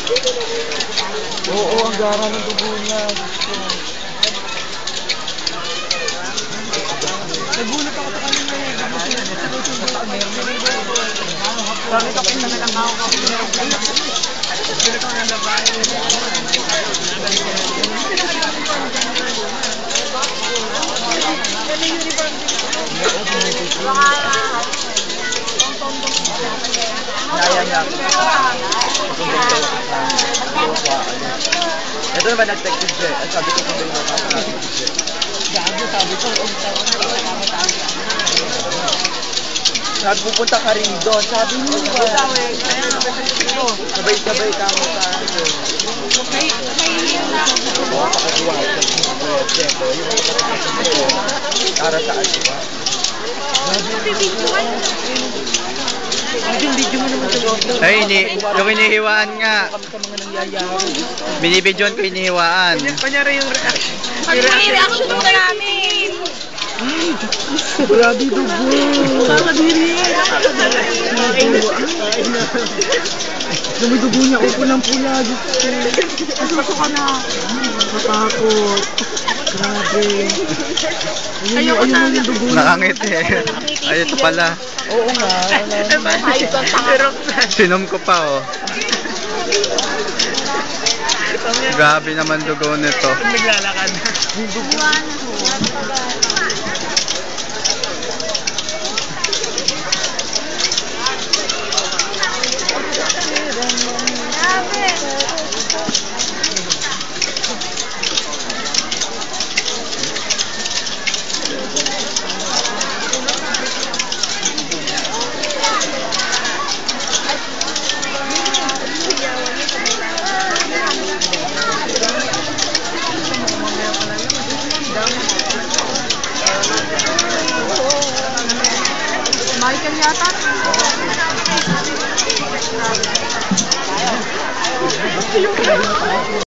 Oo, ang gara ng dugo niya. Nagulat ako sa kanina eh. Sabi ko, pinta na lang ako kasi meron ka na. Pero kung nalabahin mo. Naya niya ako. Ito naman nag-text si Jay. Sabi ko kung may mga kapatid si Jay. Sabi ko, nagpupunta ka rin doon. Sabi mo ba? Sabay-sabay ka mo sa ano. May na ako. Para sa aswa. Ay, yung inihiwaan nga. Binibidyon ko inihiwaan. Kanyari yung reaction. Reaction mo na namin. Grabe dugo. Nakakadiri. Dumi dugo niya. O pulang-pula. Asuso ka na. Matakot. Grabe. Ayun yung dugo niya. Nakangiti eh. Ay, ito pala. Oo nga. Sinom ko pa oh. Grabe naman dugo nito. Naglalakad. Michael yata.